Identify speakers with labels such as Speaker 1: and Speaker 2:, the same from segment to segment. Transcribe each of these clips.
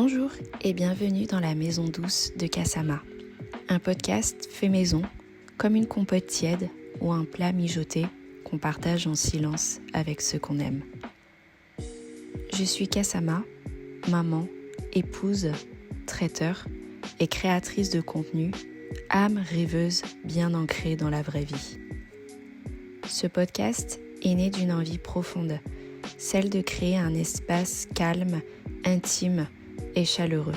Speaker 1: Bonjour et bienvenue dans la maison douce de Kasama, un podcast fait maison, comme une compote tiède ou un plat mijoté qu'on partage en silence avec ceux qu'on aime. Je suis Kasama, maman, épouse, traiteur et créatrice de contenu, âme rêveuse bien ancrée dans la vraie vie. Ce podcast est né d'une envie profonde, celle de créer un espace calme, intime et chaleureux.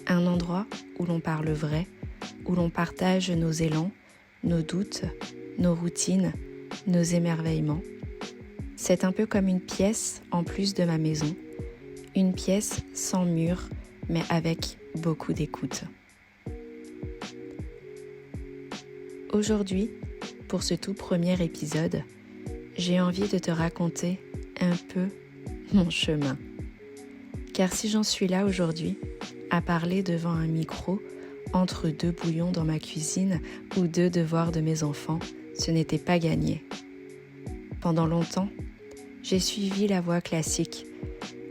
Speaker 1: Un endroit où l'on parle vrai, où l'on partage nos élans, nos doutes, nos routines, nos émerveillements. C'est un peu comme une pièce en plus de ma maison, une pièce sans mur, mais avec beaucoup d'écoute. Aujourd'hui, pour ce tout premier épisode, j'ai envie de te raconter un peu mon chemin. Car si j'en suis là aujourd'hui, à parler devant un micro, entre deux bouillons dans ma cuisine ou deux devoirs de mes enfants, ce n'était pas gagné. Pendant longtemps, j'ai suivi la voie classique.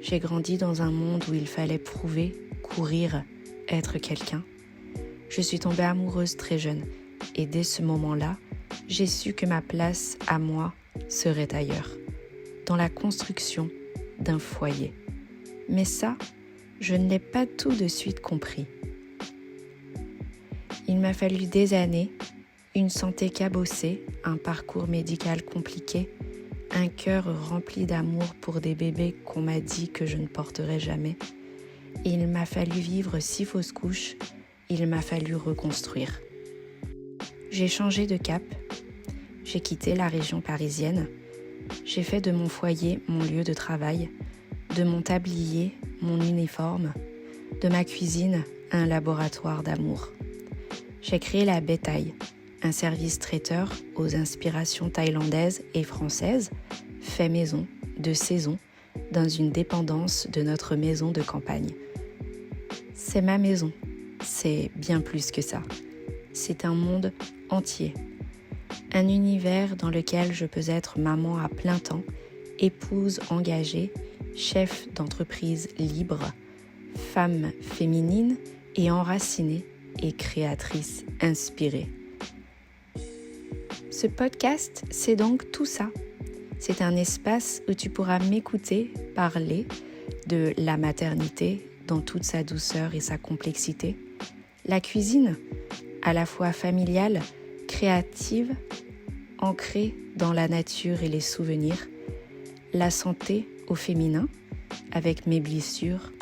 Speaker 1: J'ai grandi dans un monde où il fallait prouver, courir, être quelqu'un. Je suis tombée amoureuse très jeune et dès ce moment-là, j'ai su que ma place à moi serait ailleurs, dans la construction d'un foyer. Mais ça, je ne l'ai pas tout de suite compris. Il m'a fallu des années, une santé cabossée, un parcours médical compliqué, un cœur rempli d'amour pour des bébés qu'on m'a dit que je ne porterais jamais. Et il m'a fallu vivre 6 fausses couches, il m'a fallu reconstruire. J'ai changé de cap, j'ai quitté la région parisienne, j'ai fait de mon foyer mon lieu de travail, de mon tablier, mon uniforme, de ma cuisine, un laboratoire d'amour. J'ai créé la Bétail, un service traiteur aux inspirations thaïlandaises et françaises, fait maison, de saison, dans une dépendance de notre maison de campagne. C'est ma maison, c'est bien plus que ça. C'est un monde entier, un univers dans lequel je peux être maman à plein temps, épouse engagée, chef d'entreprise libre, femme féminine et enracinée et créatrice inspirée. Ce podcast, c'est donc tout ça. C'est un espace où tu pourras m'écouter parler de la maternité dans toute sa douceur et sa complexité, la cuisine, à la fois familiale, créative, ancrée dans la nature et les souvenirs, la santé au féminin, avec mes blessures,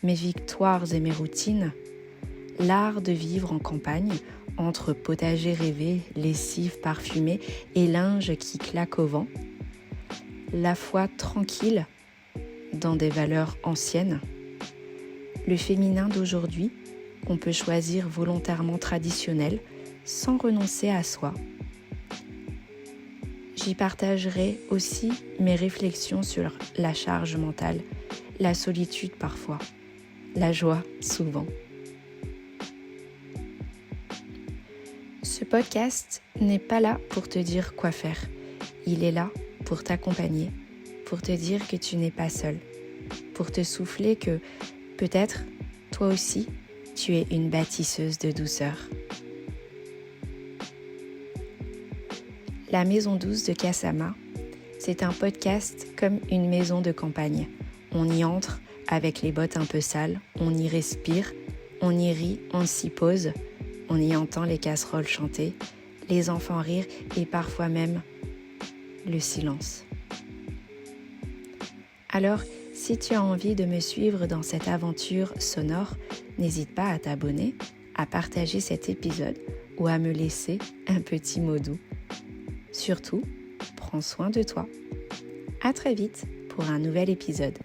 Speaker 1: mes victoires et mes routines, l'art de vivre en campagne, entre potager rêvé, lessive parfumée et linge qui claque au vent, la foi tranquille dans des valeurs anciennes, le féminin d'aujourd'hui qu'on peut choisir volontairement traditionnel sans renoncer à soi. J'y partagerai aussi mes réflexions sur la charge mentale, la solitude parfois, la joie souvent. Ce podcast n'est pas là pour te dire quoi faire. Il est là pour t'accompagner, pour te dire que tu n'es pas seul, pour te souffler que peut-être, toi aussi, tu es une bâtisseuse de douceur. La maison douce de Kasama, c'est un podcast comme une maison de campagne. On y entre avec les bottes un peu sales, on y respire, on y rit, on s'y pose, on y entend les casseroles chanter, les enfants rire et parfois même le silence. Alors, si tu as envie de me suivre dans cette aventure sonore, n'hésite pas à t'abonner, à partager cet épisode ou à me laisser un petit mot doux. Surtout, prends soin de toi. À très vite pour un nouvel épisode.